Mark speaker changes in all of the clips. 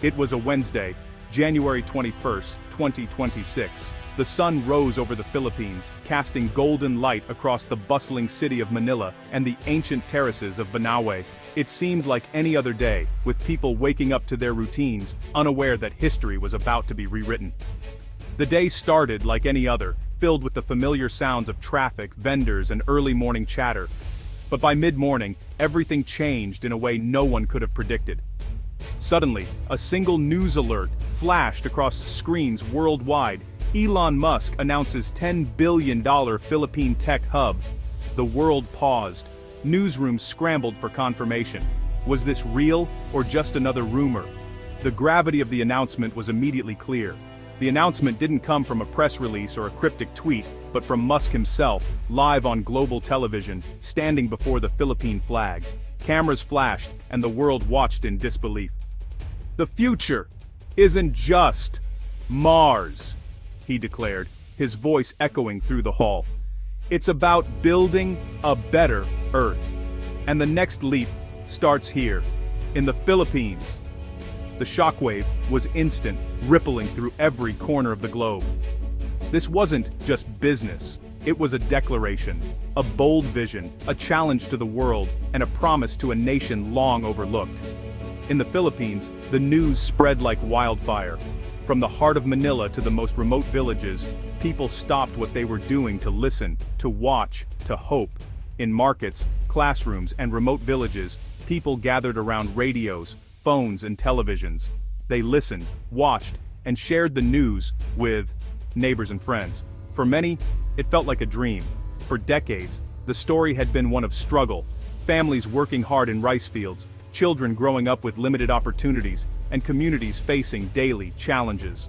Speaker 1: It was a Wednesday, January 21st, 2026. The sun rose over the Philippines, casting golden light across the bustling city of Manila and the ancient terraces of Banaue. It seemed like any other day, with people waking up to their routines, unaware that history was about to be rewritten. The day started like any other, filled with the familiar sounds of traffic, vendors, and early morning chatter. But by mid-morning, everything changed in a way no one could have predicted. Suddenly, a single news alert flashed across screens worldwide. Elon Musk announces $10 billion Philippine tech hub. The world paused. Newsrooms scrambled for confirmation. Was this real, or just another rumor? The gravity of the announcement was immediately clear. The announcement didn't come from a press release or a cryptic tweet, but from Musk himself, live on global television, standing before the Philippine flag. Cameras flashed, and the world watched in disbelief. "The future isn't just Mars," he declared, his voice echoing through the hall. "It's about building a better Earth. And the next leap starts here, in the Philippines." The shockwave was instant, rippling through every corner of the globe. This wasn't just business. It was a declaration, a bold vision, a challenge to the world, and a promise to a nation long overlooked. In the Philippines, the news spread like wildfire. From the heart of Manila to the most remote villages, people stopped what they were doing to listen, to watch, to hope. In markets, classrooms, and remote villages, people gathered around radios, phones, and televisions. They listened, watched, and shared the news with neighbors and friends. For many, it felt like a dream. For decades, the story had been one of struggle, families working hard in rice fields, children growing up with limited opportunities, and communities facing daily challenges.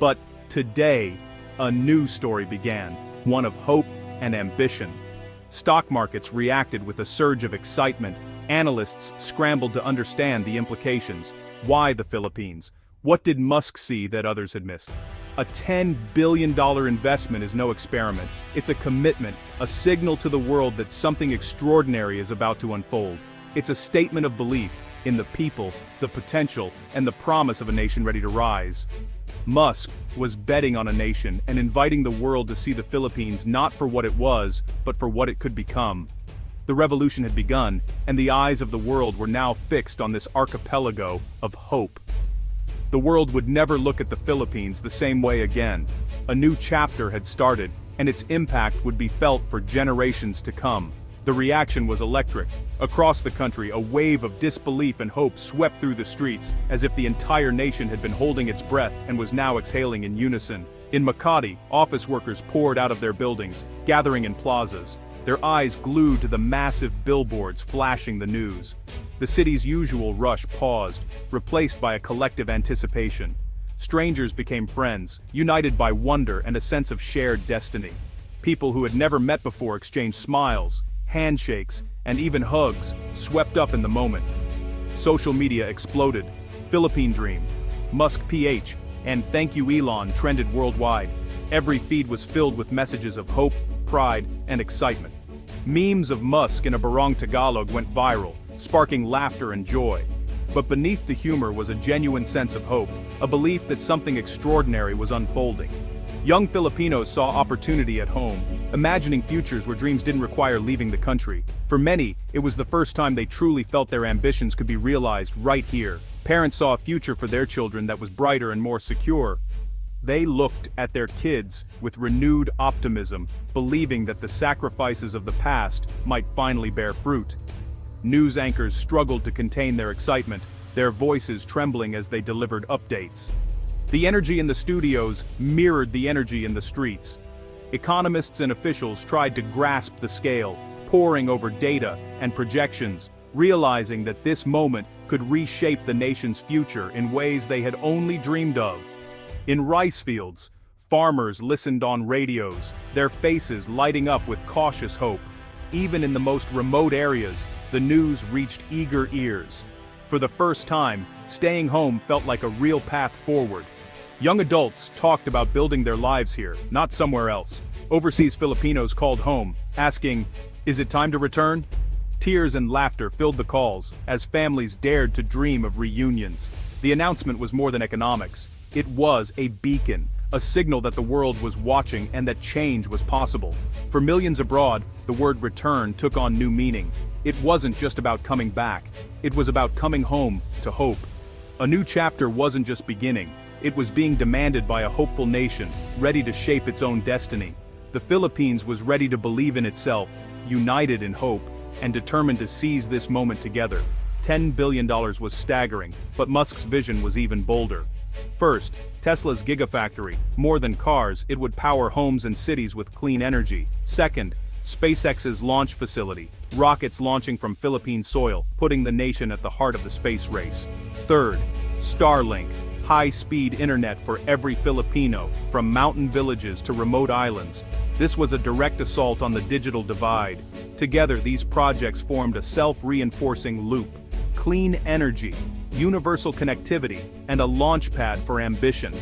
Speaker 1: But today, a new story began, one of hope and ambition. Stock markets reacted with a surge of excitement. Analysts scrambled to understand the implications. Why the Philippines? What did Musk see that others had missed? A $10 billion investment is no experiment. It's a commitment, a signal to the world that something extraordinary is about to unfold. It's a statement of belief in the people, the potential, and the promise of a nation ready to rise. Musk was betting on a nation and inviting the world to see the Philippines not for what it was, but for what it could become. The revolution had begun, and the eyes of the world were now fixed on this archipelago of hope. The world would never look at the Philippines the same way again. A new chapter had started, and its impact would be felt for generations to come. The reaction was electric. Across the country, a wave of disbelief and hope swept through the streets, as if the entire nation had been holding its breath and was now exhaling in unison. In Makati, office workers poured out of their buildings, gathering in plazas, their eyes glued to the massive billboards flashing the news. The city's usual rush paused, replaced by a collective anticipation. Strangers became friends, united by wonder and a sense of shared destiny. People who had never met before exchanged smiles, handshakes, and even hugs, swept up in the moment. Social media exploded. Philippine Dream, Musk PH, and Thank You Elon trended worldwide. Every feed was filled with messages of hope, pride, and excitement. Memes of Musk in a Barong Tagalog went viral, sparking laughter and joy. But beneath the humor was a genuine sense of hope, a belief that something extraordinary was unfolding. Young Filipinos saw opportunity at home, imagining futures where dreams didn't require leaving the country. For many, it was the first time they truly felt their ambitions could be realized right here. Parents saw a future for their children that was brighter and more secure. They looked at their kids with renewed optimism, believing that the sacrifices of the past might finally bear fruit. News anchors struggled to contain their excitement, their voices trembling as they delivered updates. The energy in the studios mirrored the energy in the streets. Economists and officials tried to grasp the scale, poring over data and projections, realizing that this moment could reshape the nation's future in ways they had only dreamed of. In rice fields, farmers listened on radios, their faces lighting up with cautious hope. Even in the most remote areas, the news reached eager ears. For the first time, staying home felt like a real path forward. Young adults talked about building their lives here, not somewhere else. Overseas Filipinos called home, asking, "Is it time to return?" Tears and laughter filled the calls, as families dared to dream of reunions. The announcement was more than economics. It was a beacon, a signal that the world was watching and that change was possible. For millions abroad, the word return took on new meaning. It wasn't just about coming back. It was about coming home to hope. A new chapter wasn't just beginning. It was being demanded by a hopeful nation, ready to shape its own destiny. The Philippines was ready to believe in itself, united in hope, and determined to seize this moment together. $10 billion was staggering, but Musk's vision was even bolder. First, Tesla's Gigafactory. More than cars, it would power homes and cities with clean energy. Second, SpaceX's launch facility. Rockets launching from Philippine soil, putting the nation at the heart of the space race. Third, Starlink. High-speed internet for every Filipino, from mountain villages to remote islands. This was a direct assault on the digital divide. Together, these projects formed a self-reinforcing loop. Clean energy, universal connectivity, and a launchpad for ambition.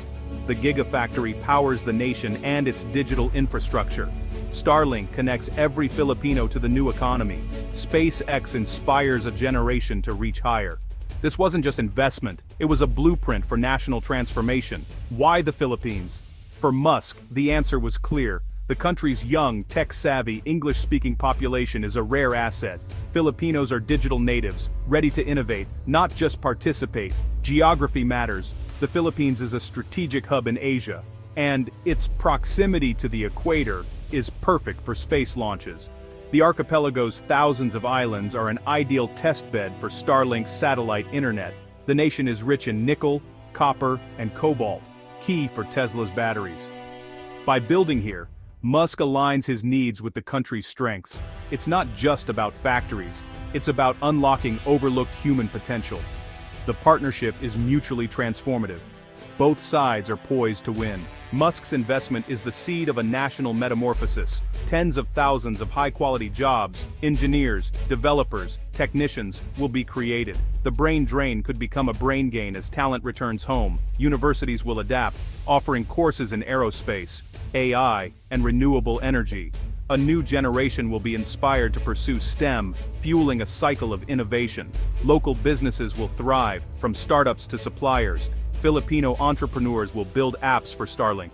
Speaker 1: The Gigafactory powers the nation and its digital infrastructure. Starlink connects every Filipino to the new economy. SpaceX inspires a generation to reach higher. This wasn't just investment, it was a blueprint for national transformation. Why the Philippines? For Musk, the answer was clear. The country's young, tech-savvy, English-speaking population is a rare asset. Filipinos are digital natives, ready to innovate, not just participate. Geography matters. The Philippines is a strategic hub in Asia, and its proximity to the equator is perfect for space launches. The archipelago's thousands of islands are an ideal testbed for Starlink's satellite internet. The nation is rich in nickel, copper, and cobalt, key for Tesla's batteries. By building here, Musk aligns his needs with the country's strengths. It's not just about factories, it's about unlocking overlooked human potential. The partnership is mutually transformative. Both sides are poised to win. Musk's investment is the seed of a national metamorphosis. Tens of thousands of high-quality jobs, engineers, developers, technicians will be created. The brain drain could become a brain gain as talent returns home. Universities will adapt, offering courses in aerospace, AI, and renewable energy. A new generation will be inspired to pursue STEM, fueling a cycle of innovation. Local businesses will thrive, from startups to suppliers. Filipino entrepreneurs will build apps for Starlink,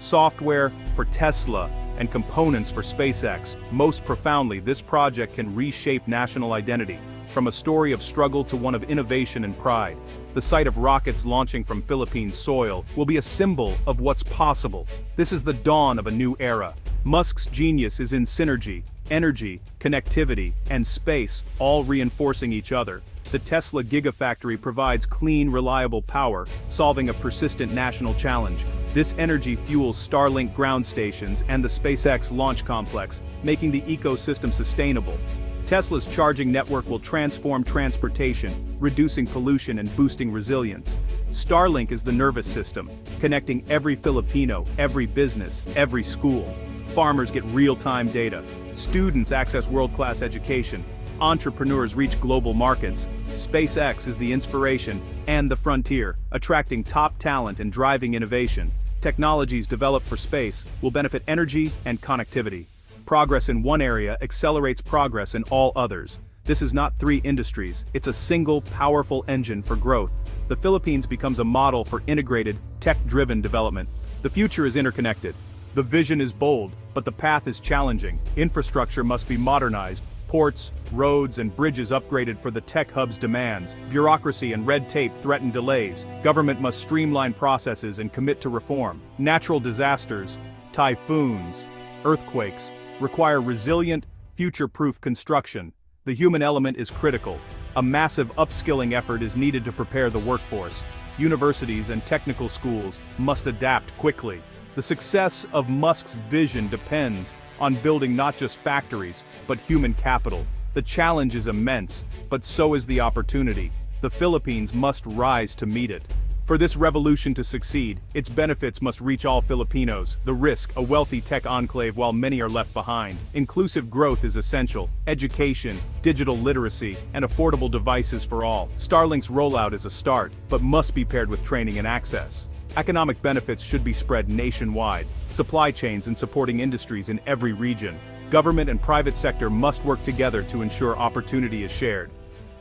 Speaker 1: software for Tesla, and components for SpaceX. Most profoundly, this project can reshape national identity, from a story of struggle to one of innovation and pride. The sight of rockets launching from Philippine soil will be a symbol of what's possible. This is the dawn of a new era. Musk's genius is in synergy, energy, connectivity, and space, all reinforcing each other. The Tesla Gigafactory provides clean, reliable power, solving a persistent national challenge. This energy fuels Starlink ground stations and the SpaceX launch complex, making the ecosystem sustainable. Tesla's charging network will transform transportation, reducing pollution and boosting resilience. Starlink is the nervous system, connecting every Filipino, every business, every school. Farmers get real-time data. Students access world-class education. Entrepreneurs reach global markets. SpaceX is the inspiration and the frontier, attracting top talent and driving innovation. Technologies developed for space will benefit energy and connectivity. Progress in one area accelerates progress in all others. This is not three industries, it's a single, powerful engine for growth. The Philippines becomes a model for integrated, tech-driven development. The future is interconnected. The vision is bold, but the path is challenging. Infrastructure must be modernized. Ports, roads, and bridges upgraded for the tech hub's demands. Bureaucracy and red tape threaten delays. Government must streamline processes and commit to reform. Natural disasters, typhoons, earthquakes, require resilient, future-proof construction. The human element is critical. A massive upskilling effort is needed to prepare the workforce. Universities and technical schools must adapt quickly. The success of Musk's vision depends on building not just factories, but human capital. The challenge is immense, but so is the opportunity. The Philippines must rise to meet it. For this revolution to succeed, its benefits must reach all Filipinos. The risk, a wealthy tech enclave while many are left behind. Inclusive growth is essential. Education, digital literacy, and affordable devices for all. Starlink's rollout is a start, but must be paired with training and access. Economic benefits should be spread nationwide. Supply chains and supporting industries in every region. Government and private sector must work together to ensure opportunity is shared.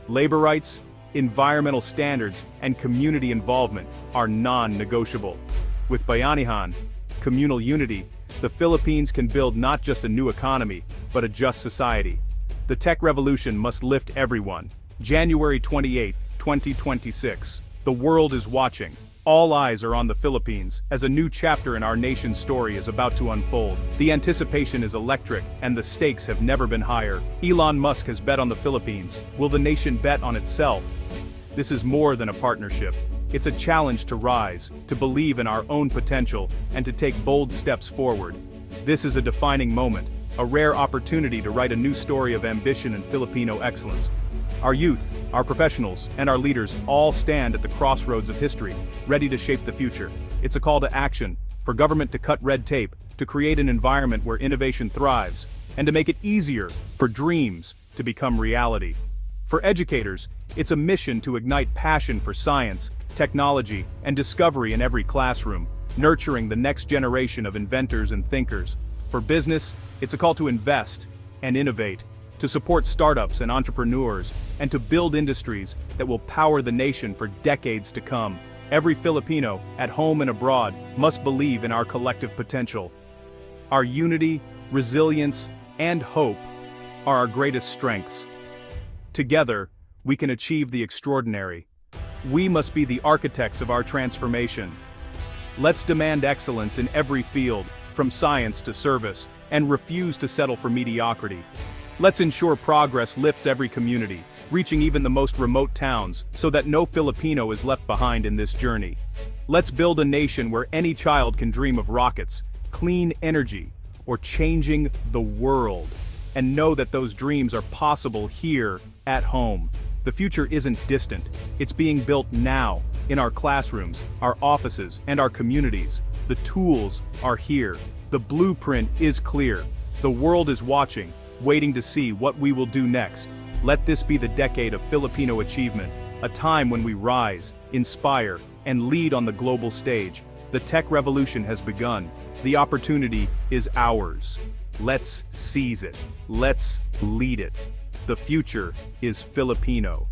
Speaker 1: Labor rights, environmental standards, and community involvement are non-negotiable. With Bayanihan, communal unity, the Philippines can build not just a new economy, but a just society. The tech revolution must lift everyone. January 28, 2026. The world is watching. All eyes are on the Philippines, as a new chapter in our nation's story is about to unfold. The anticipation is electric, and the stakes have never been higher. Elon Musk has bet on the Philippines. Will the nation bet on itself? This is more than a partnership. It's a challenge to rise, to believe in our own potential, and to take bold steps forward. This is a defining moment, a rare opportunity to write a new story of ambition and Filipino excellence. Our youth, our professionals, and our leaders all stand at the crossroads of history, ready to shape the future. It's a call to action, for government to cut red tape, to create an environment where innovation thrives, and to make it easier for dreams to become reality. For educators, it's a mission to ignite passion for science, technology, and discovery in every classroom, nurturing the next generation of inventors and thinkers. For business, it's a call to invest and innovate, to support startups and entrepreneurs, and to build industries that will power the nation for decades to come. Every Filipino, at home and abroad, must believe in our collective potential. Our unity, resilience, and hope are our greatest strengths. Together, we can achieve the extraordinary. We must be the architects of our transformation. Let's demand excellence in every field, from science to service, and refuse to settle for mediocrity. Let's ensure progress lifts every community, reaching even the most remote towns, so that no Filipino is left behind in this journey. Let's build a nation where any child can dream of rockets, clean energy, or changing the world, and know that those dreams are possible here, at home. The future isn't distant, it's being built now, in our classrooms, our offices, and our communities. The tools are here. The blueprint is clear. The world is watching, waiting to see what we will do next. Let this be the decade of Filipino achievement, a time when we rise, inspire, and lead on the global stage. The tech revolution has begun. The opportunity is ours. Let's seize it. Let's lead it. The future is Filipino.